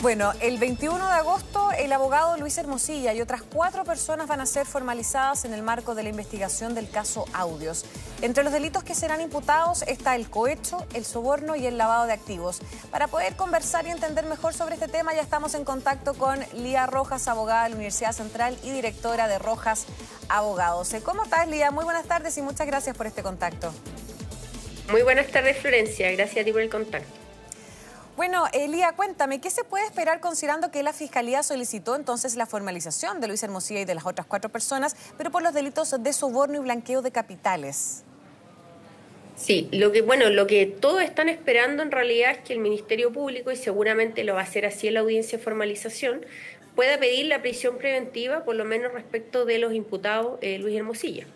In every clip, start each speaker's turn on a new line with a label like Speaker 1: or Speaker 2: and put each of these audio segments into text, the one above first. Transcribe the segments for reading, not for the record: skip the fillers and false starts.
Speaker 1: Bueno, el 21 de agosto el abogado Luis Hermosilla y otras 4 personas van a ser formalizadas en el marco de la investigación del caso Audios. Entre los delitos que serán imputados está el cohecho, el soborno y el lavado de activos. Para poder conversar y entender mejor sobre este tema ya estamos en contacto con Lía Rojas, abogada de la Universidad Central y directora de Rojas Abogados. ¿Cómo estás, Lía? Muy buenas tardes y muchas gracias por este contacto.
Speaker 2: Muy buenas tardes, Florencia. Gracias a ti por el contacto.
Speaker 1: Bueno, Lía, cuéntame, ¿qué se puede esperar considerando que la Fiscalía solicitó entonces la formalización de Luis Hermosilla y de las otras 4 personas, pero por los delitos de soborno y blanqueo de capitales?
Speaker 2: Sí, lo que todos están esperando en realidad es que el Ministerio Público, y seguramente lo va a hacer así en la audiencia de formalización, pueda pedir la prisión preventiva, por lo menos respecto de los imputados Luis Hermosilla.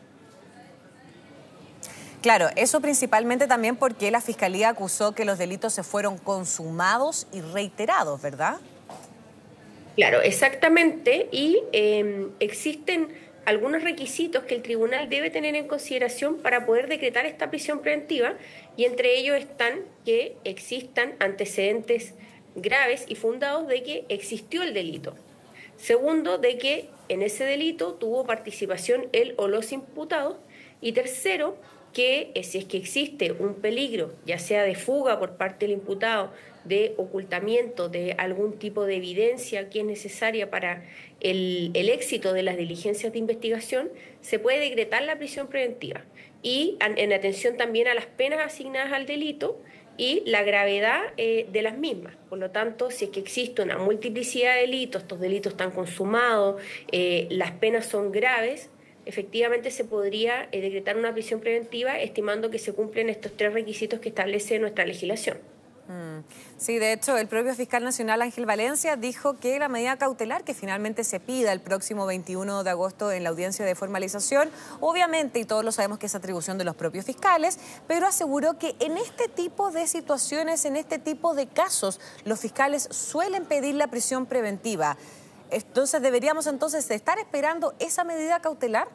Speaker 1: Claro, eso principalmente también porque la Fiscalía acusó que los delitos se fueron consumados y reiterados, ¿verdad?
Speaker 2: Claro, exactamente, y existen algunos requisitos que el tribunal debe tener en consideración para poder decretar esta prisión preventiva, y entre ellos están que existan antecedentes graves y fundados de que existió el delito. Segundo, de que en ese delito tuvo participación él o los imputados. Y tercero, que si es que existe un peligro, ya sea de fuga por parte del imputado, de ocultamiento de algún tipo de evidencia que es necesaria para el éxito de las diligencias de investigación, se puede decretar la prisión preventiva. Y en atención también a las penas asignadas al delito y la gravedad de las mismas. Por lo tanto, si es que existe una multiplicidad de delitos, estos delitos están consumados, las penas son graves, efectivamente se podría decretar una prisión preventiva estimando que se cumplen estos 3 requisitos que establece nuestra legislación.
Speaker 1: Sí, de hecho, el propio fiscal nacional Ángel Valencia dijo que la medida cautelar que finalmente se pida el próximo 21 de agosto en la audiencia de formalización, obviamente, y todos lo sabemos que es atribución de los propios fiscales, pero aseguró que en este tipo de situaciones, en este tipo de casos, los fiscales suelen pedir la prisión preventiva. Entonces, ¿deberíamos entonces estar esperando esa medida cautelar?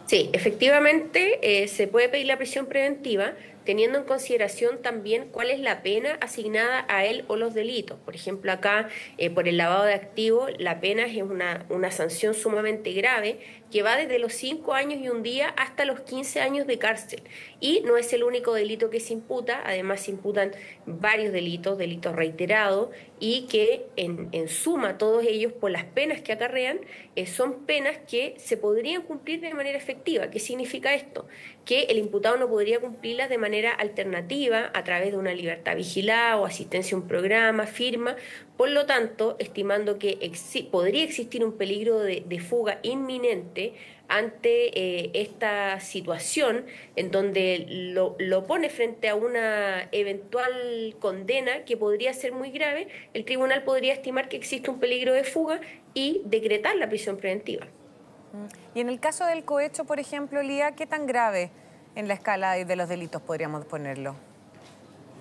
Speaker 2: Sí, efectivamente se puede pedir la prisión preventiva teniendo en consideración también cuál es la pena asignada a él o los delitos. Por ejemplo, acá por el lavado de activos la pena es una sanción sumamente grave que va desde los 5 años y un día hasta los 15 años de cárcel. Y no es el único delito que se imputa, además se imputan varios delitos reiterados, y que en suma todos ellos por las penas que acarrean son penas que se podrían cumplir de manera efectiva. ¿Qué significa esto? Que el imputado no podría cumplirlas de manera alternativa a través de una libertad vigilada o asistencia a un programa, firma. Por lo tanto, estimando que podría existir un peligro de fuga inminente ante esta situación en donde lo pone frente a una eventual condena que podría ser muy grave, el tribunal podría estimar que existe un peligro de fuga y decretar la prisión preventiva.
Speaker 1: Y en el caso del cohecho, por ejemplo, Lía, ¿qué tan grave en la escala de los delitos podríamos ponerlo?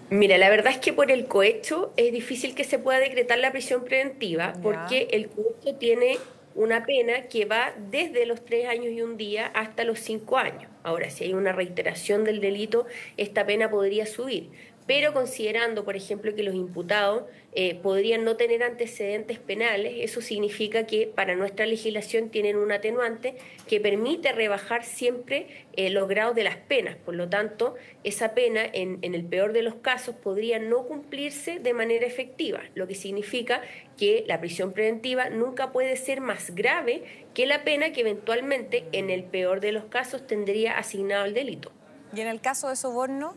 Speaker 2: Mira, la verdad es que por el cohecho es difícil que se pueda decretar la prisión preventiva
Speaker 1: Ya.
Speaker 2: porque el cohecho tiene una pena que va desde los 3 años y un día hasta los 5 años. Ahora, si hay una reiteración del delito, esta pena podría subir. Pero considerando, por ejemplo, que los imputados podrían no tener antecedentes penales, eso significa que para nuestra legislación tienen un atenuante que permite rebajar siempre los grados de las penas. Por lo tanto, esa pena, en el peor de los casos, podría no cumplirse de manera efectiva, lo que significa que la prisión preventiva nunca puede ser más grave que la pena que eventualmente, en el peor de los casos, tendría asignado el delito.
Speaker 1: ¿Y en el caso de soborno?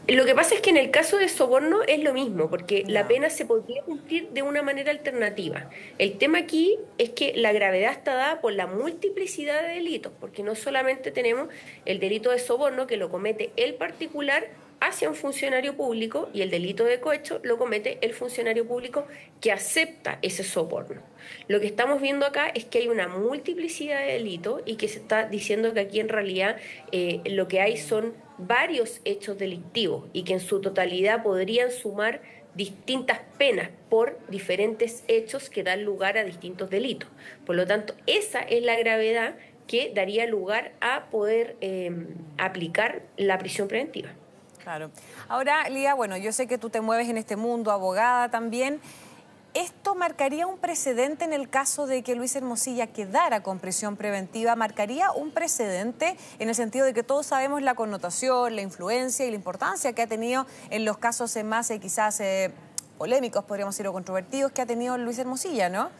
Speaker 2: Lo que pasa es que en el caso de soborno es lo mismo, porque la
Speaker 1: Ya.
Speaker 2: pena se podría cumplir de una manera alternativa. El tema aquí es que la gravedad está dada por la multiplicidad de delitos, porque no solamente tenemos el delito de soborno que lo comete el particular hacia un funcionario público y el delito de cohecho lo comete el funcionario público que acepta ese soborno. Lo que estamos viendo acá es que hay una multiplicidad de delitos y que se está diciendo que aquí en realidad lo que hay son varios hechos delictivos y que en su totalidad podrían sumar distintas penas por diferentes hechos que dan lugar a distintos delitos. Por lo tanto, esa es la gravedad que daría lugar a poder aplicar la prisión preventiva.
Speaker 1: Claro. Ahora, Lía, bueno, yo sé que tú te mueves en este mundo, abogada también. ¿Esto marcaría un precedente en el caso de que Luis Hermosilla quedara con prisión preventiva? ¿Marcaría un precedente en el sentido de que todos sabemos la connotación, la influencia y la importancia que ha tenido en los casos más quizás polémicos, podríamos decir, o controvertidos que ha tenido Luis Hermosilla, ¿no?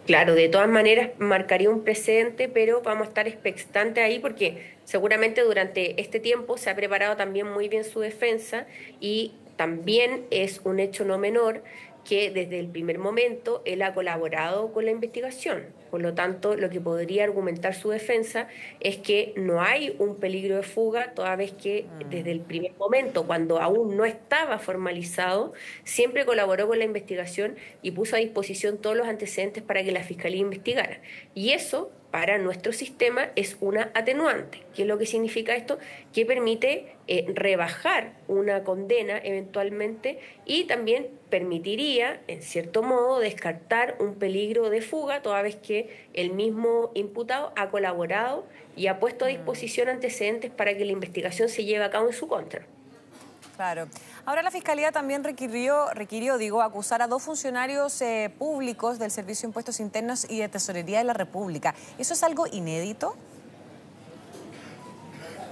Speaker 2: Claro, de todas maneras marcaría un precedente, pero vamos a estar expectantes ahí porque seguramente durante este tiempo se ha preparado también muy bien su defensa y también es un hecho no menor que desde el primer momento él ha colaborado con la investigación. Por lo tanto, lo que podría argumentar su defensa es que no hay un peligro de fuga, toda vez que desde el primer momento, cuando aún no estaba formalizado, siempre colaboró con la investigación y puso a disposición todos los antecedentes para que la Fiscalía investigara. Y eso, para nuestro sistema, es una atenuante. ¿Qué es lo que significa esto? Que permite rebajar una condena eventualmente y también permitiría, en cierto modo, descartar un peligro de fuga, toda vez que el mismo imputado ha colaborado y ha puesto a disposición antecedentes para que la investigación se lleve a cabo en su contra.
Speaker 1: Claro. Ahora la Fiscalía también requirió, acusar a 2 funcionarios públicos del Servicio de Impuestos Internos y de Tesorería de la República. ¿Eso es algo inédito?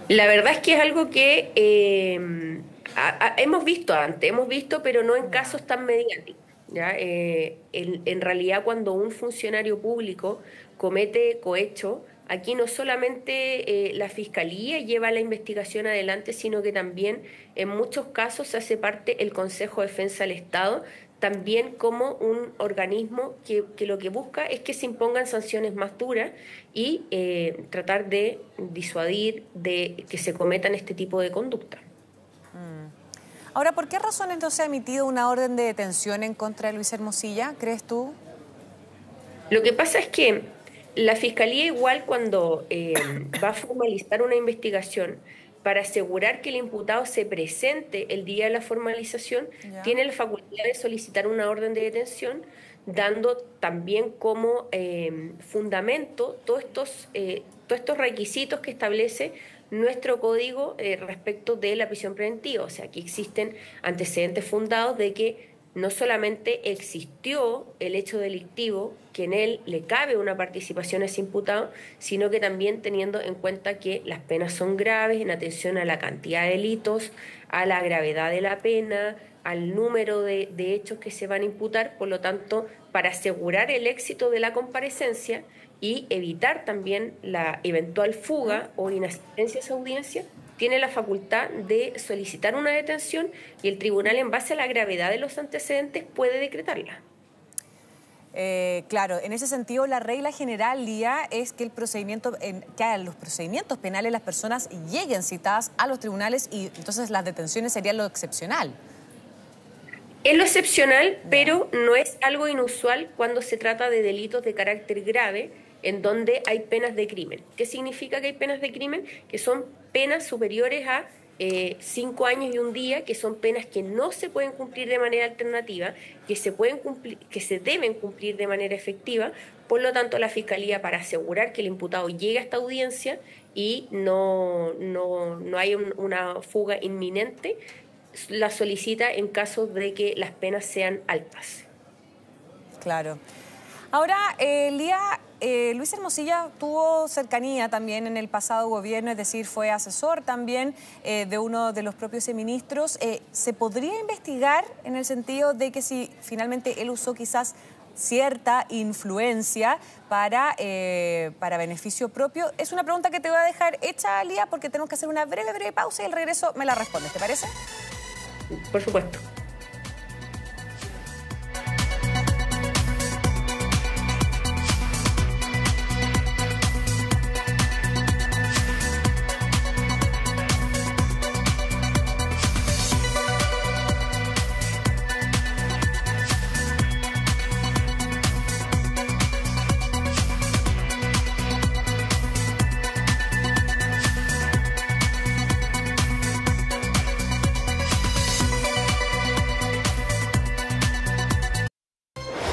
Speaker 2: La verdad es que es algo que hemos visto antes, pero no en casos tan mediáticos. ¿Ya? En realidad, cuando un funcionario público comete cohecho, aquí no solamente la Fiscalía lleva la investigación adelante, sino que también en muchos casos se hace parte el Consejo de Defensa del Estado, también como un organismo que lo que busca es que se impongan sanciones más duras y tratar de disuadir de que se cometan este tipo de conducta.
Speaker 1: Ahora, ¿por qué razones no se ha emitido una orden de detención en contra de Luis Hermosilla, crees tú?
Speaker 2: Lo que pasa es que la Fiscalía, igual cuando va a formalizar una investigación, para asegurar que el imputado se presente el día de la formalización, tiene la facultad de solicitar una orden de detención, dando también como fundamento todos estos requisitos que establece nuestro código respecto de la prisión preventiva. O sea, que existen antecedentes fundados de que no solamente existió el hecho delictivo, que en él le cabe una participación a ese imputado, sino que también teniendo en cuenta que las penas son graves en atención a la cantidad de delitos, a la gravedad de la pena, al número de hechos que se van a imputar. Por lo tanto, para asegurar el éxito de la comparecencia y evitar también la eventual fuga o inasistencia a esa audiencia, tiene la facultad de solicitar una detención y el tribunal, en base a la gravedad de los antecedentes, puede decretarla.
Speaker 1: Claro, en ese sentido, la regla general, Lía, es que que a los procedimientos penales las personas lleguen citadas a los tribunales y entonces las detenciones serían lo excepcional.
Speaker 2: Es lo excepcional, pero no es algo inusual cuando se trata de delitos de carácter grave, en donde hay penas de crimen. ¿Qué significa que hay penas de crimen? Que son penas superiores a 5 años y un día, que son penas que no se pueden cumplir de manera alternativa, que se deben cumplir de manera efectiva. Por lo tanto, la Fiscalía, para asegurar que el imputado llegue a esta audiencia y no hay una fuga inminente, la solicita en caso de que las penas sean altas.
Speaker 1: Claro. Ahora, Lía, Luis Hermosilla tuvo cercanía también en el pasado gobierno, es decir, fue asesor también de uno de los propios ministros. ¿Se podría investigar en el sentido de que si finalmente él usó quizás cierta influencia para beneficio propio? Es una pregunta que te voy a dejar hecha, Lía, porque tenemos que hacer una breve pausa y al regreso me la respondes, ¿te parece?
Speaker 2: Por supuesto.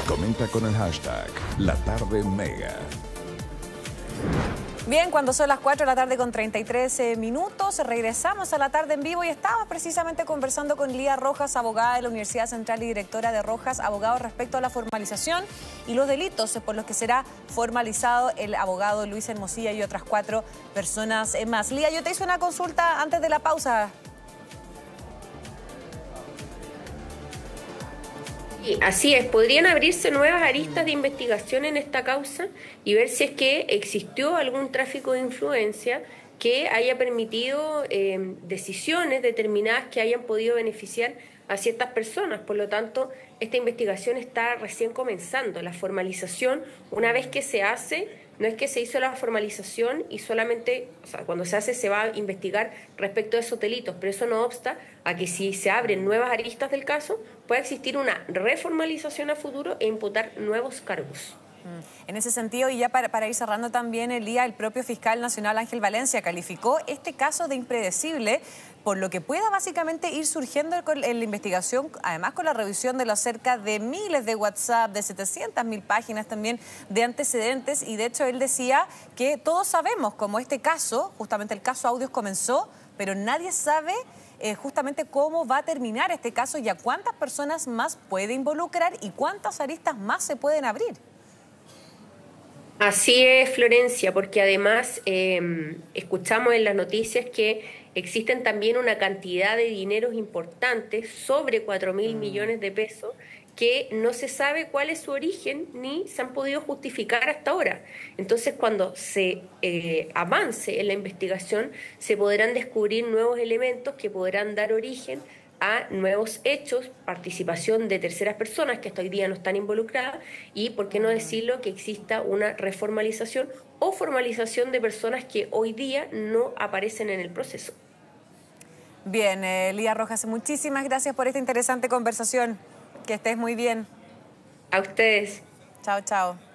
Speaker 3: Comenta con el hashtag La Tarde Mega.
Speaker 1: Bien, cuando son las 4 de la tarde con 33 minutos, regresamos a la tarde en vivo y estamos precisamente conversando con Lía Rojas, abogada de la Universidad Central y directora de Rojas Abogados, respecto a la formalización y los delitos por los que será formalizado el abogado Luis Hermosilla y otras 4 personas más. Lía, yo te hice una consulta antes de la pausa.
Speaker 2: Así es, podrían abrirse nuevas aristas de investigación en esta causa y ver si es que existió algún tráfico de influencia que haya permitido decisiones determinadas que hayan podido beneficiar a ciertas personas. Por lo tanto, esta investigación está recién comenzando. La formalización, una vez que se hace, no es que se hizo la formalización y solamente, o sea, cuando se hace se va a investigar respecto a esos delitos, pero eso no obsta a que si se abren nuevas aristas del caso, pueda existir una reformalización a futuro e imputar nuevos cargos.
Speaker 1: En ese sentido, y ya para ir cerrando también, el propio fiscal nacional Ángel Valencia calificó este caso de impredecible, por lo que pueda básicamente ir surgiendo en la investigación, además con la revisión de los cerca de miles de WhatsApp, de 700.000 páginas también de antecedentes, y de hecho él decía que todos sabemos cómo este caso, justamente el caso Audios comenzó, pero nadie sabe justamente cómo va a terminar este caso y a cuántas personas más puede involucrar y cuántas aristas más se pueden abrir.
Speaker 2: Así es, Florencia, porque además escuchamos en las noticias que existen también una cantidad de dineros importantes, sobre 4.000 millones de pesos, que no se sabe cuál es su origen ni se han podido justificar hasta ahora. Entonces, cuando se avance en la investigación, se podrán descubrir nuevos elementos que podrán dar origen a nuevos hechos, participación de terceras personas que hasta hoy día no están involucradas y, por qué no decirlo, que exista una reformalización o formalización de personas que hoy día no aparecen en el proceso.
Speaker 1: Bien, Lía Rojas, muchísimas gracias por esta interesante conversación. Que estés muy bien.
Speaker 2: A ustedes.
Speaker 1: Chao, chao.